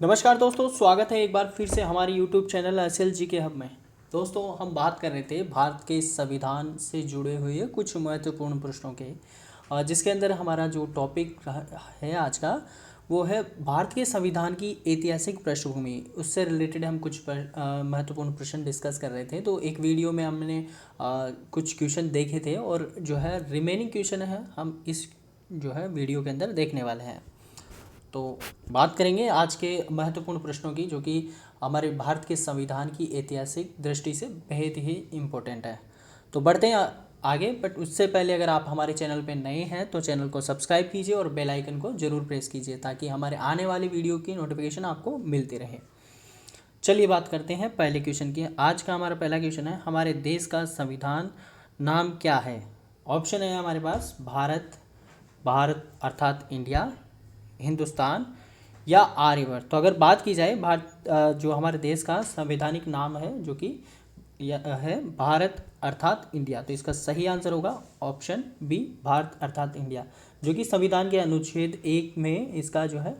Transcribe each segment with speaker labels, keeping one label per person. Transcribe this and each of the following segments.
Speaker 1: नमस्कार दोस्तों, स्वागत है एक बार फिर से हमारे यूट्यूब चैनल SLG के हब में। दोस्तों, हम बात कर रहे थे भारत के संविधान से जुड़े हुए कुछ महत्वपूर्ण प्रश्नों के, जिसके अंदर हमारा जो टॉपिक है आज का वो है भारत के संविधान की ऐतिहासिक पृष्ठभूमि। उससे रिलेटेड हम कुछ महत्वपूर्ण प्रश्न डिस्कस कर रहे थे। तो एक वीडियो में हमने कुछ क्वेश्चन देखे थे और जो है रिमेनिंग क्वेश्चन है हम इस जो है वीडियो के अंदर देखने वाले हैं। तो बात करेंगे आज के महत्वपूर्ण प्रश्नों की, जो कि हमारे भारत के संविधान की ऐतिहासिक दृष्टि से बेहद ही इम्पोर्टेंट है। तो बढ़ते हैं आगे, बट उससे पहले अगर आप हमारे चैनल पर नए हैं तो चैनल को सब्सक्राइब कीजिए और बेल आइकन को ज़रूर प्रेस कीजिए ताकि हमारे आने वाली वीडियो की नोटिफिकेशन आपको मिलती रहे। चलिए बात करते हैं पहले क्वेश्चन की। आज का हमारा पहला क्वेश्चन है, हमारे देश का संविधान नाम क्या है? ऑप्शन है हमारे पास भारत, भारत अर्थात इंडिया, हिंदुस्तान या आर्यवर्त। तो अगर बात की जाए भारत, जो हमारे देश का संवैधानिक नाम है जो कि है भारत अर्थात इंडिया, तो इसका सही आंसर होगा ऑप्शन बी, भारत अर्थात इंडिया, जो कि संविधान के अनुच्छेद 1 में इसका जो है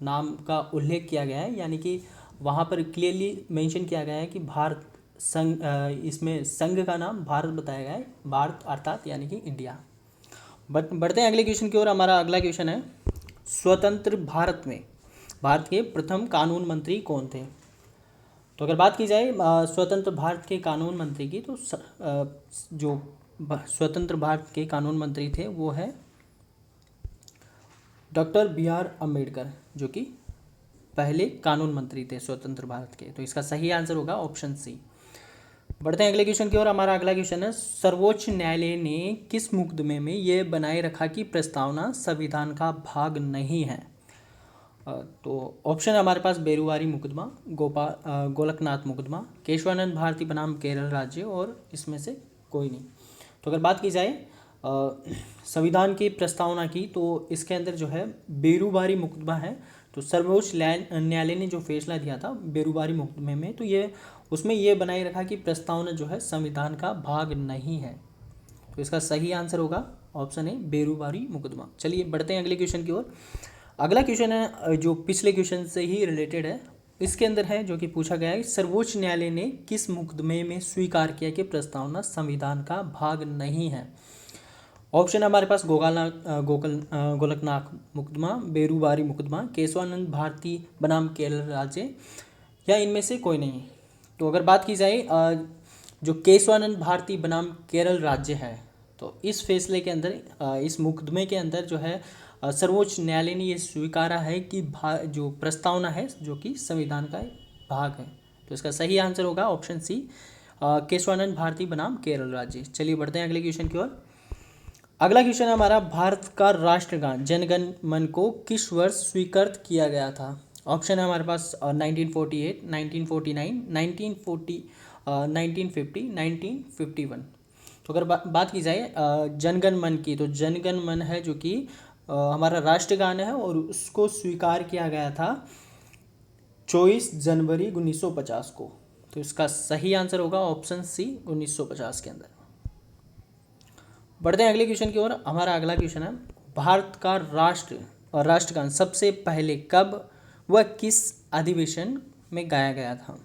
Speaker 1: नाम का उल्लेख किया गया है। यानी कि वहाँ पर क्लियरली मेंशन किया गया है कि भारत संघ, इसमें संघ का नाम भारत बताया गया है, भारत अर्थात यानी कि इंडिया। बट बढ़ते हैं अगले क्वेश्चन की ओर। हमारा अगला क्वेश्चन है, स्वतंत्र भारत में भारत के प्रथम कानून मंत्री कौन थे? तो अगर बात की जाए स्वतंत्र भारत के कानून मंत्री की, तो जो स्वतंत्र भारत के कानून मंत्री थे वो है डॉक्टर BR अम्बेडकर, जो कि पहले कानून मंत्री थे स्वतंत्र भारत के। तो इसका सही आंसर होगा ऑप्शन सी। बढ़ते हैं अगले क्वेश्चन की ओर। हमारा अगला क्वेश्चन है, सर्वोच्च न्यायालय ने किस मुकदमे में यह बनाए रखा कि प्रस्तावना संविधान का भाग नहीं है? तो ऑप्शन है हमारे पास बेरुवारी मुकदमा, गोलकनाथ मुकदमा, केशवानंद भारती बनाम केरल राज्य और इसमें से कोई नहीं। तो अगर बात की जाए संविधान की प्रस्तावना की, तो इसके अंदर जो है बेरुवारी मुकदमा है। तो सर्वोच्च न्यायालय ने जो फैसला दिया था बेरुवारी मुकदमे में, तो ये उसमें ये बनाए रखा कि प्रस्तावना जो है संविधान का भाग नहीं है। तो इसका सही आंसर होगा ऑप्शन है बेरुवारी मुकदमा। चलिए बढ़ते हैं अगले क्वेश्चन की ओर। अगला क्वेश्चन है जो पिछले क्वेश्चन से ही रिलेटेड है। इसके अंदर है जो कि पूछा गया है, सर्वोच्च न्यायालय ने किस मुकदमे में स्वीकार किया कि प्रस्तावना संविधान का भाग नहीं है? ऑप्शन हमारे पास गोलकनाथ मुकदमा, बेरुवारी मुकदमा, केशवानंद भारती बनाम केरल राज्य या इनमें से कोई नहीं। तो अगर बात की जाए जो केशवानंद भारती बनाम केरल राज्य है, तो इस फैसले के अंदर, इस मुकदमे के अंदर जो है सर्वोच्च न्यायालय ने ये स्वीकारा है कि जो प्रस्तावना है जो कि संविधान का भाग है। तो इसका सही आंसर होगा ऑप्शन सी, केशवानंद भारती बनाम केरल राज्य। चलिए बढ़ते हैं अगले क्वेश्चन की ओर। अगला क्वेश्चन है हमारा, भारत का राष्ट्रगान जनगण मन को किस वर्ष स्वीकृत किया गया था? ऑप्शन है हमारे पास 1948, 1949, 1940, 1950, 1951। तो अगर बात की जाए जनगण मन की, तो जनगण मन है जो कि हमारा राष्ट्रगान है और उसको स्वीकार किया गया था 24 जनवरी 1950 को। तो इसका सही आंसर होगा ऑप्शन सी, 1950 के अंदर। बढ़ते हैं अगले क्वेश्चन की ओर। हमारा अगला क्वेश्चन है, भारत का राष्ट्रगान सबसे पहले कब व किस अधिवेशन में गाया गया था?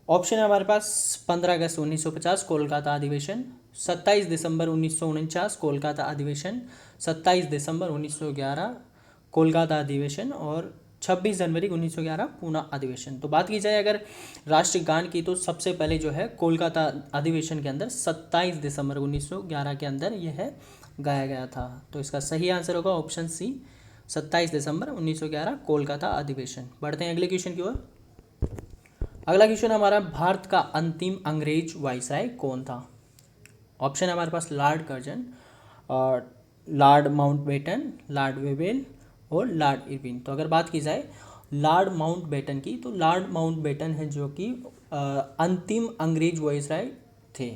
Speaker 1: ऑप्शन है हमारे पास 15 अगस्त 1950 कोलकाता अधिवेशन, 27 दिसंबर 1949 कोलकाता अधिवेशन, 27 दिसंबर 1911 कोलकाता अधिवेशन और 26 जनवरी 1911 पूना अधिवेशन। तो बात की जाए अगर राष्ट्रगान की, तो सबसे पहले जो है कोलकाता अधिवेशन के अंदर 27 दिसंबर 1911 के अंदर यह है गाया गया था। तो इसका सही आंसर होगा ऑप्शन सी, 27 दिसंबर 1911 कोलकाता अधिवेशन। बढ़ते हैं अगले क्वेश्चन की ओर। अगला क्वेश्चन हमारा, भारत का अंतिम अंग्रेज वायसराय कौन था? ऑप्शन है हमारे पास Lord Curzon, Lord Mountbatten, Lord Wavell और लॉर्ड इरविन। तो अगर बात की जाए लॉर्ड माउंटबेटन की, तो लॉर्ड माउंटबेटन है जो कि अंतिम अंग्रेज वायसराय थे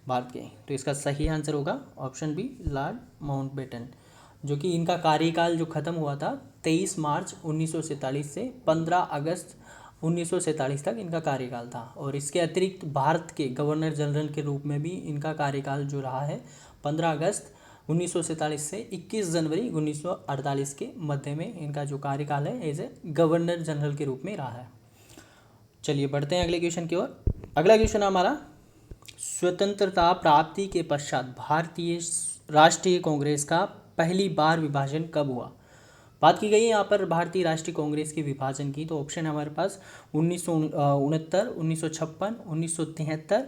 Speaker 1: भारत के। तो इसका सही आंसर होगा ऑप्शन बी, लॉर्ड माउंटबेटन, जो कि इनका कार्यकाल जो ख़त्म हुआ था 23 मार्च 1947 से 15 अगस्त 1947 तक इनका कार्यकाल था। और इसके अतिरिक्त भारत के गवर्नर जनरल के रूप में भी इनका कार्यकाल जो रहा है 15 अगस्त 1947 से 21 जनवरी 1948 के मध्य में इनका जो कार्यकाल है एज ए गवर्नर जनरल के रूप में रहा है। चलिए बढ़ते हैं अगले क्वेश्चन की ओर। अगला क्वेश्चन हमारा, स्वतंत्रता प्राप्ति के पश्चात भारतीय राष्ट्रीय कांग्रेस का पहली बार विभाजन कब हुआ? बात की गई है यहाँ पर भारतीय राष्ट्रीय कांग्रेस के विभाजन की, तो ऑप्शन है हमारे पास 1969, 1956, 1973,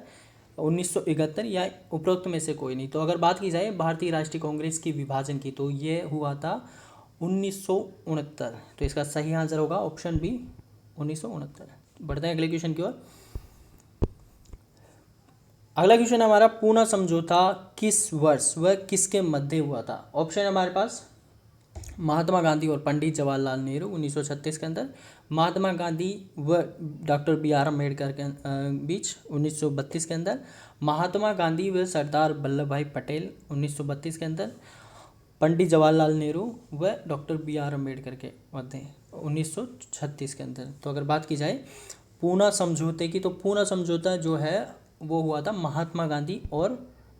Speaker 1: 1971 या उपरोक्त में से कोई नहीं। तो अगर बात की जाए भारतीय राष्ट्रीय कांग्रेस के विभाजन की, तो ये हुआ था 1969। तो इसका सही आंसर होगा ऑप्शन बी 1969। बढ़ते हैं अगले क्वेश्चन की ओर। अगला क्वेश्चन हमारा, पूना समझौता किस वर्ष व किसके मध्य हुआ था? ऑप्शन है हमारे पास महात्मा गांधी और पंडित जवाहरलाल नेहरू 1936 के अंदर, महात्मा गांधी व डॉक्टर बी.आर. अम्बेडकर के बीच 1932 के अंदर, महात्मा गांधी व सरदार वल्लभ भाई पटेल 1932 के अंदर, पंडित जवाहरलाल नेहरू व डॉक्टर बी.आर. अम्बेडकर के मध्य 1936 के अंदर। तो अगर बात की जाए पूना समझौते की, तो पूना समझौता जो है वो हुआ था महात्मा गांधी और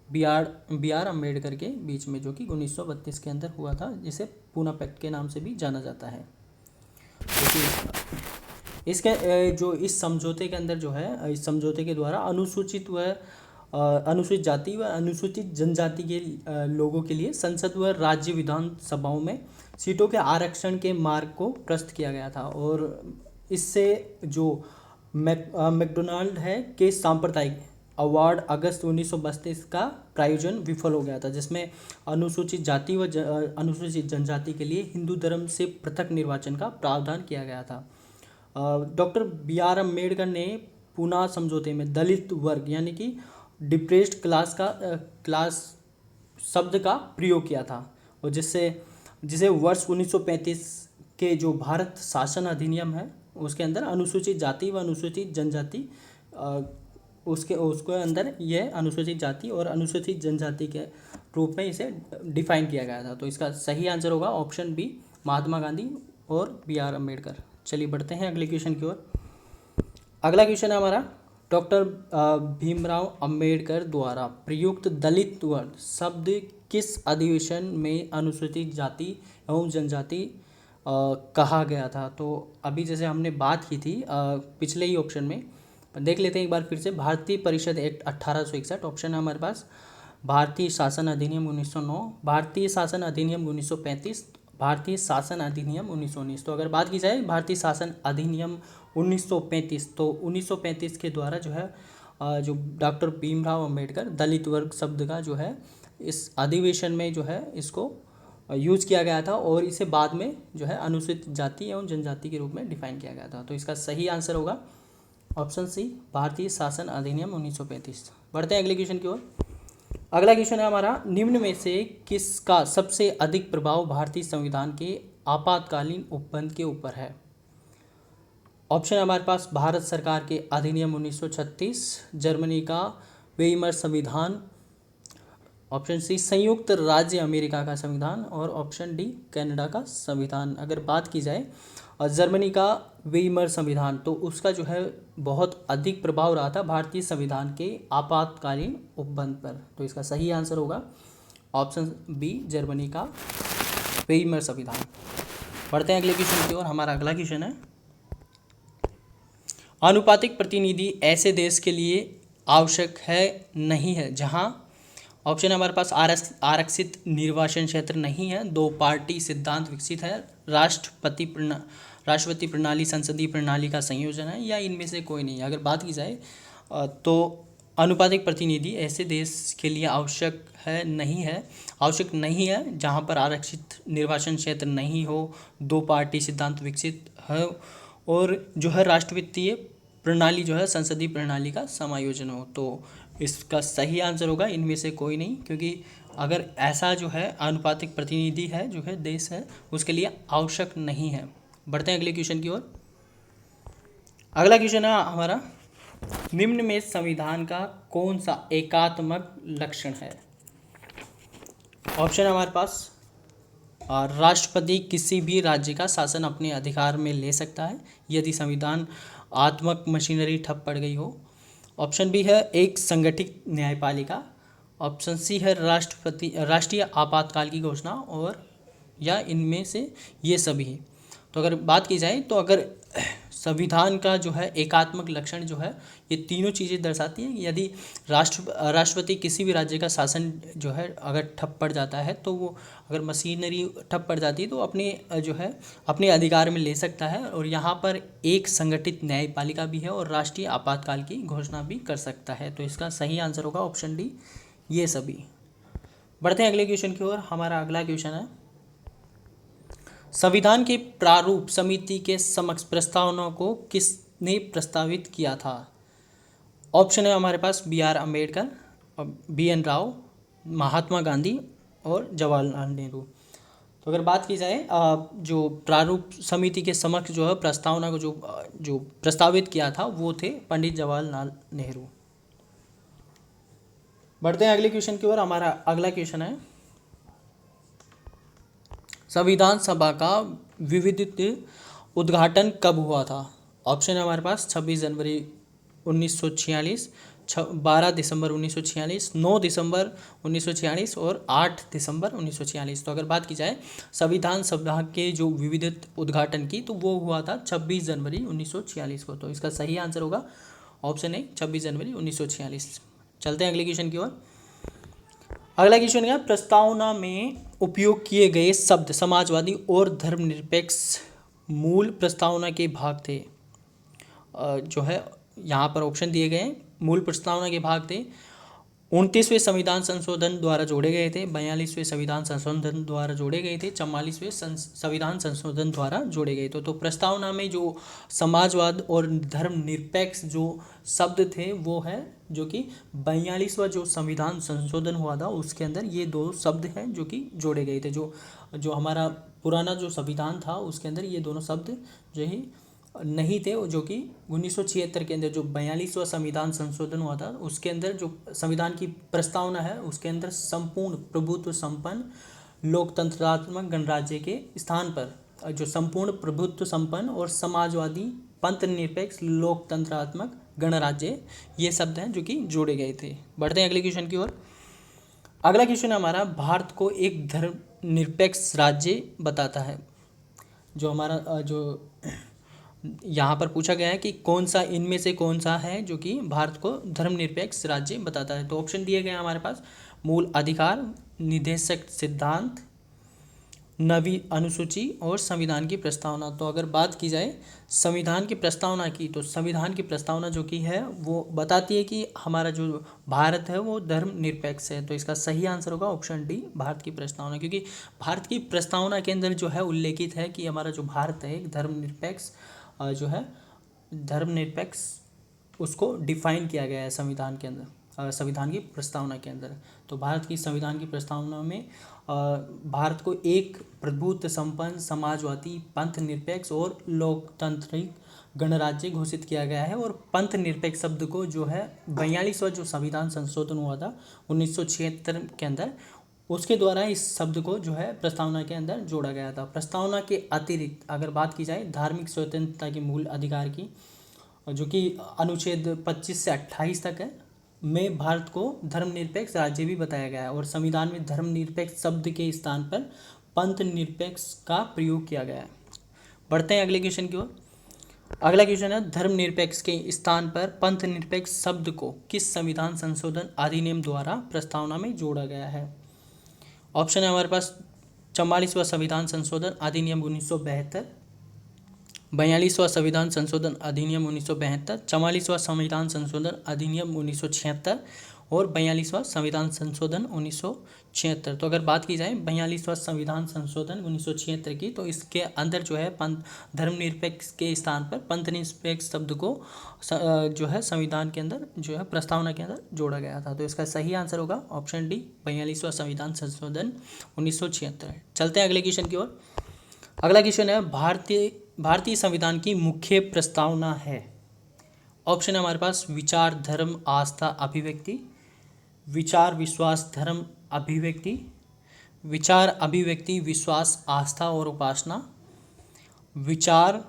Speaker 1: बी आर अम्बेडकर के बीच में, जो कि 1932 के अंदर हुआ था, जिसे पूना पैक्ट के नाम से भी जाना जाता है। तो इसके जो इस समझौते के अंदर जो है, इस समझौते के द्वारा अनुसूचित जाति व अनुसूचित जनजाति के लोगों के लिए संसद व राज्य विधानसभाओं में सीटों के आरक्षण के मार्ग को प्रस्तुत किया गया था। और इससे जो मैकडोनाल्ड है के सांप्रदायिक अवार्ड अगस्त 1932 का प्रायोजन विफल हो गया था, जिसमें अनुसूचित जाति व अनुसूचित जनजाति के लिए हिंदू धर्म से पृथक निर्वाचन का प्रावधान किया गया था। Doctor B R. अम्बेडकर ने पूना समझौते में दलित वर्ग यानी कि डिप्रेस्ड क्लास शब्द का प्रयोग किया था, और जिसे वर्ष 1935 के जो भारत शासन अधिनियम है उसके अंदर अनुसूचित जाति व अनुसूचित जनजाति उसके अंदर यह अनुसूचित जाति और अनुसूचित जनजाति के रूप में इसे डिफाइन किया गया था। तो इसका सही आंसर होगा ऑप्शन बी महात्मा गांधी और बी.आर. अम्बेडकर। चलिए बढ़ते हैं अगले क्वेश्चन की ओर। अगला क्वेश्चन है हमारा, डॉक्टर भीमराव अम्बेडकर द्वारा प्रयुक्त दलित वर्ग शब्द किस अधिवेशन में अनुसूचित जाति एवं जनजाति कहा गया था? तो अभी जैसे हमने बात की थी पिछले ही ऑप्शन में, देख लेते हैं एक बार फिर से। भारतीय परिषद एक्ट 1861 ऑप्शन है हमारे पास, भारतीय शासन अधिनियम 1909, भारतीय शासन अधिनियम 1935, भारतीय शासन अधिनियम 1919। तो अगर बात की जाए भारतीय शासन अधिनियम 1935, तो 1935 के द्वारा जो है जो डॉक्टर भीमराव अम्बेडकर दलित वर्ग शब्द का जो है इस अधिवेशन में जो है इसको यूज किया गया था, और इसे बाद में जो है अनुसूचित जाति एवं जनजाति के रूप में डिफाइन किया गया था। तो इसका सही आंसर होगा ऑप्शन सी भारतीय शासन अधिनियम 1935। बढ़ते हैं अगले क्वेश्चन की ओर। अगला क्वेश्चन है हमारा, निम्न में से किसका सबसे अधिक प्रभाव भारतीय संविधान के आपातकालीन उपबंध के ऊपर है? ऑप्शन है हमारे पास भारत सरकार के अधिनियम 1936, जर्मनी का वेइमर संविधान, ऑप्शन सी संयुक्त राज्य अमेरिका का संविधान, और ऑप्शन डी कनाडा का संविधान। अगर बात की जाए जर्मनी का वेइमर संविधान, तो उसका जो है बहुत अधिक प्रभाव रहा था भारतीय संविधान के आपातकालीन उपबंध पर। तो इसका सही आंसर होगा ऑप्शन बी जर्मनी का वेइमर संविधान। बढ़ते हैं अगले क्वेश्चन की ओर। हमारा अगला क्वेश्चन है, आनुपातिक प्रतिनिधि ऐसे देश के लिए आवश्यक है नहीं है जहां, ऑप्शन हमारे पास आरक्षित निर्वाचन क्षेत्र नहीं है, दो पार्टी सिद्धांत विकसित है, राष्ट्रपति प्रणाली संसदीय प्रणाली का संयोजन है, या इनमें से कोई नहीं। अगर बात की जाए तो अनुपातिक प्रतिनिधि ऐसे देश के लिए आवश्यक नहीं है जहां पर आरक्षित निर्वाचन क्षेत्र नहीं हो, दो पार्टी सिद्धांत विकसित है, और जो है राष्ट्रपतीय प्रणाली जो है संसदीय प्रणाली का समायोजन हो। तो इसका सही आंसर होगा इनमें से कोई नहीं, क्योंकि अगर ऐसा जो है आनुपातिक प्रतिनिधि है जो है देश है उसके लिए आवश्यक नहीं है। बढ़ते हैं अगले क्वेश्चन की ओर। अगला क्वेश्चन है हमारा, निम्न में संविधान का कौन सा एकात्मक लक्षण है? ऑप्शन हमारे पास राष्ट्रपति किसी भी राज्य का शासन अपने अधिकार में ले सकता है यदि संविधान आत्मक मशीनरी ठप पड़ गई हो। ऑप्शन बी है एक संगठित न्यायपालिका, ऑप्शन सी है राष्ट्रीय आपातकाल की घोषणा, और या इनमें से ये सभी। तो अगर बात की जाए तो अगर संविधान का जो है एकात्मक लक्षण जो है ये तीनों चीज़ें दर्शाती हैं। यदि राष्ट्रपति किसी भी राज्य का शासन जो है अगर ठप पड़ जाता है, तो वो अगर मशीनरी ठप पड़ जाती है तो अपने जो है अपने अधिकार में ले सकता है, और यहाँ पर एक संगठित न्यायपालिका भी है और राष्ट्रीय आपातकाल की घोषणा भी कर सकता है। तो इसका सही आंसर होगा ऑप्शन डी, ये सभी। बढ़ते हैं अगले क्वेश्चन की ओर। हमारा अगला क्वेश्चन है, संविधान के प्रारूप समिति के समक्ष प्रस्तावना को किसने प्रस्तावित किया था? ऑप्शन है हमारे पास B R Ambedkar, B N Rao, Mahatma Gandhi और जवाहरलाल नेहरू। तो अगर बात की जाए जो प्रारूप समिति के समक्ष जो है प्रस्तावना को जो प्रस्तावित किया था वो थे पंडित जवाहरलाल नेहरू। बढ़ते हैं अगले क्वेश्चन की ओर। हमारा अगला क्वेश्चन है, संविधान सभा का विधिवत उद्घाटन कब हुआ था? ऑप्शन है हमारे पास 26 जनवरी 1946, 12 दिसंबर 1946, 9 दिसंबर 1946 और 8 दिसंबर 1946। तो अगर बात की जाए संविधान सभा के जो विधिवत उद्घाटन की, तो वो हुआ था 26 जनवरी 1946 को। तो इसका सही आंसर होगा ऑप्शन ए 26 जनवरी 1946। चलते हैं अगले क्वेश्चन की ओर। अगला क्वेश्चन है, प्रस्तावना में उपयोग किए गए शब्द समाजवादी और धर्मनिरपेक्ष मूल प्रस्तावना के भाग थे। जो है यहाँ पर ऑप्शन दिए गए हैं। मूल प्रस्तावना के भाग थे 29वें संविधान संशोधन द्वारा जोड़े गए थे, 42वें संविधान संशोधन द्वारा जोड़े गए थे, 44वें संविधान संशोधन द्वारा जोड़े गए थे। तो प्रस्तावना में जो समाजवाद और धर्मनिरपेक्ष जो शब्द थे वो है जो कि 42वां जो संविधान संशोधन हुआ था उसके अंदर ये दो शब्द हैं जो कि जोड़े गए थे। जो हमारा पुराना जो संविधान था उसके अंदर ये दोनों शब्द जो ही नहीं थे, जो कि 1976 के अंदर जो 42वां संविधान संशोधन हुआ था उसके अंदर जो संविधान की प्रस्तावना है उसके अंदर संपूर्ण प्रभुत्व संपन्न लोकतंत्रात्मक गणराज्य के स्थान पर जो संपूर्ण प्रभुत्व संपन्न और समाजवादी पंथ निरपेक्ष लोकतंत्रात्मक गणराज्य ये शब्द हैं जो कि जोड़े गए थे। बढ़ते हैं अगले क्वेश्चन की ओर। अगला क्वेश्चन हमारा, भारत को एक धर्मनिरपेक्ष राज्य बताता है। जो हमारा जो यहाँ पर पूछा गया है कि कौन सा इनमें से कौन सा है जो कि भारत को धर्मनिरपेक्ष राज्य बताता है। तो ऑप्शन दिए गए हैं हमारे पास, मूल अधिकार, निदेशक सिद्धांत, नवी अनुसूची और संविधान की प्रस्तावना। तो अगर बात की जाए संविधान की प्रस्तावना की, तो संविधान की प्रस्तावना जो कि है वो बताती है कि हमारा जो भारत है वो धर्मनिरपेक्ष है। तो इसका सही आंसर होगा ऑप्शन डी, भारत की प्रस्तावना, क्योंकि भारत की प्रस्तावना के अंदर जो है उल्लेखित है कि हमारा जो भारत है एक धर्मनिरपेक्ष जो है धर्मनिरपेक्ष उसको डिफाइन किया गया है संविधान के अंदर, संविधान की प्रस्तावना के अंदर। तो भारत की संविधान की प्रस्तावना में भारत को एक प्रभुत्व संपन्न समाजवादी पंथ निरपेक्ष और लोकतांत्रिक गणराज्य घोषित किया गया है। और पंथ निरपेक्ष शब्द को जो है 42वां जो संविधान संशोधन हुआ था 1976 के अंदर उसके द्वारा इस शब्द को जो है प्रस्तावना के अंदर जोड़ा गया था। प्रस्तावना के अतिरिक्त अगर बात की जाए धार्मिक स्वतंत्रता के मूल अधिकार की, जो कि अनुच्छेद 25 से 28 तक है, में भारत को धर्मनिरपेक्ष राज्य भी बताया गया है। और संविधान में धर्मनिरपेक्ष शब्द के स्थान पर पंथ निरपेक्ष का प्रयोग किया गया है। बढ़ते हैं अगले क्वेश्चन की ओर। अगला क्वेश्चन है, धर्मनिरपेक्ष के स्थान पर पंथ निरपेक्ष शब्द को किस संविधान संशोधन अधिनियम द्वारा प्रस्तावना में जोड़ा गया है? ऑप्शन है हमारे पास 44वां संविधान संशोधन अधिनियम 1972, 42वां संविधान संशोधन अधिनियम 1972, 44वां संविधान संशोधन अधिनियम 1976 और 42वां संविधान संशोधन 1976। तो अगर बात की जाए 42वां संविधान संशोधन 1976 की, तो इसके अंदर जो है धर्मनिरपेक्ष के स्थान पर पंथ निरपेक्ष शब्द को जो है संविधान के अंदर जो है प्रस्तावना के अंदर जोड़ा गया था। तो इसका सही आंसर होगा ऑप्शन डी, 42वां संविधान संशोधन 1976। चलते हैं अगले क्वेश्चन की ओर। अगला क्वेश्चन है, भारतीय संविधान की मुख्य प्रस्तावना है। ऑप्शन है हमारे पास विचार, धर्म, आस्था, अभिव्यक्ति, विचार, विश्वास, धर्म, अभिव्यक्ति, विचार, अभिव्यक्ति, विश्वास, आस्था और उपासना, विचार,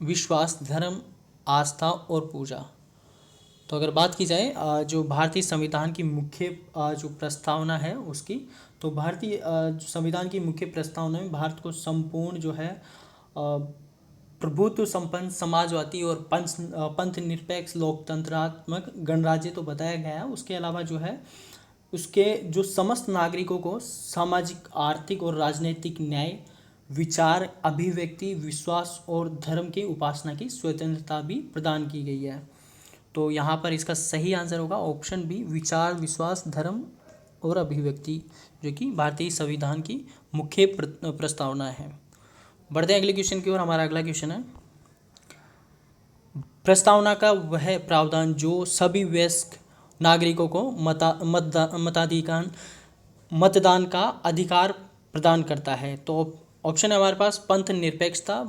Speaker 1: विश्वास, धर्म, आस्था और पूजा। तो अगर बात की जाए जो भारतीय संविधान की मुख्य जो प्रस्तावना है उसकी, तो भारतीय जो संविधान की मुख्य प्रस्तावना में भारत को संपूर्ण जो है प्रभुत्व संपन्न समाजवादी और पंथ निरपेक्ष लोकतंत्रात्मक गणराज्य तो बताया गया है। उसके अलावा जो है उसके जो समस्त नागरिकों को सामाजिक, आर्थिक और राजनीतिक न्याय, विचार, अभिव्यक्ति, विश्वास और धर्म की उपासना की स्वतंत्रता भी प्रदान की गई है। तो यहाँ पर इसका सही आंसर होगा ऑप्शन बी, विचार, विश्वास, धर्म और अभिव्यक्ति, जो कि भारतीय संविधान की मुख्य प्रस्तावना है। बढ़ते हैं अगले क्वेश्चन की ओर। हमारा अगला क्वेश्चन है, प्रस्तावना का वह प्रावधान जो सभी वयस्क नागरिकों को मतदान का अधिकार प्रदान करता है। तो ऑप्शन है हमारे पास पंथ निरपेक्षता,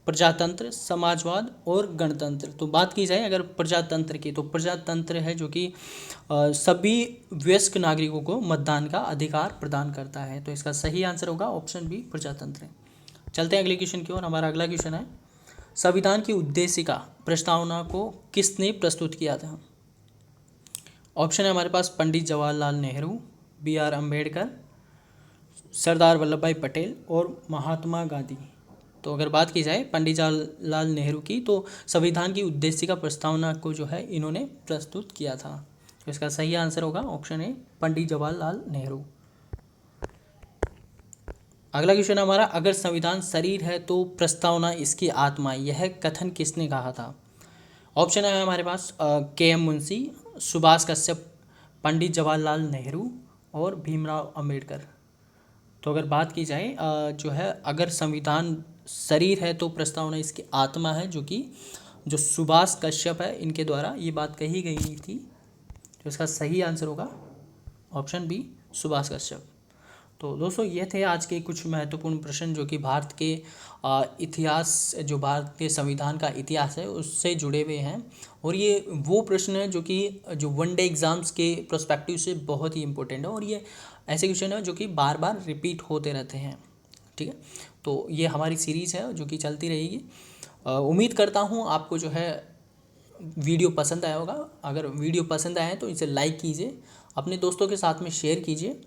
Speaker 1: प्रजातंत्र, समाजवाद और गणतंत्र। तो बात की जाए अगर प्रजातंत्र की, तो प्रजातंत्र है जो कि सभी वयस्क नागरिकों को मतदान का अधिकार प्रदान करता है। तो इसका सही आंसर होगा ऑप्शन बी, प्रजातंत्र। चलते हैं अगले क्वेश्चन की ओर। हमारा अगला क्वेश्चन है, संविधान की उद्देशिका प्रस्तावना को किसने प्रस्तुत किया था? ऑप्शन है हमारे पास पंडित जवाहरलाल नेहरू, बी आर अम्बेडकर, सरदार वल्लभ भाई पटेल और महात्मा गांधी। तो अगर बात की जाए पंडित जवाहरलाल नेहरू की, तो संविधान की उद्देशिका प्रस्तावना को जो है इन्होंने प्रस्तुत किया था। तो इसका सही आंसर होगा ऑप्शन ए, पंडित जवाहरलाल नेहरू। अगला क्वेश्चन हमारा, अगर संविधान शरीर है तो प्रस्तावना इसकी आत्मा, यह कथन किसने कहा था? ऑप्शन है हमारे पास के एम मुंशी, सुभाष कश्यप, पंडित जवाहरलाल नेहरू और भीमराव अंबेडकर। तो अगर बात की जाए जो है अगर संविधान शरीर है तो प्रस्तावना इसकी आत्मा है, जो कि जो सुभाष कश्यप है इनके द्वारा ये बात कही गई थी। तो इसका सही आंसर होगा ऑप्शन बी, सुभाष कश्यप। तो दोस्तों ये थे आज के कुछ महत्वपूर्ण प्रश्न जो कि भारत के इतिहास, जो भारत के संविधान का इतिहास है उससे जुड़े हुए हैं। और ये वो प्रश्न है जो कि जो वनडे एग्ज़ाम्स के प्रोस्पेक्टिव से बहुत ही इंपॉर्टेंट है, और ये ऐसे क्वेश्चन है जो कि बार बार रिपीट होते रहते हैं। ठीक है, तो ये हमारी सीरीज़ है जो कि चलती रहेगी। उम्मीद करता हूँ आपको जो है वीडियो पसंद आया होगा। अगर वीडियो पसंद आया है तो इसे लाइक कीजिए, अपने दोस्तों के साथ में शेयर कीजिए,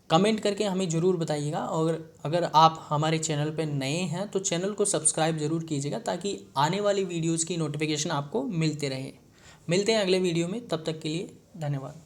Speaker 1: कमेंट करके हमें ज़रूर बताइएगा। और अगर आप हमारे चैनल पर नए हैं तो चैनल को सब्सक्राइब ज़रूर कीजिएगा, ताकि आने वाली वीडियोज़ की नोटिफिकेशन आपको मिलते रहे। मिलते हैं अगले वीडियो में, तब तक के लिए धन्यवाद।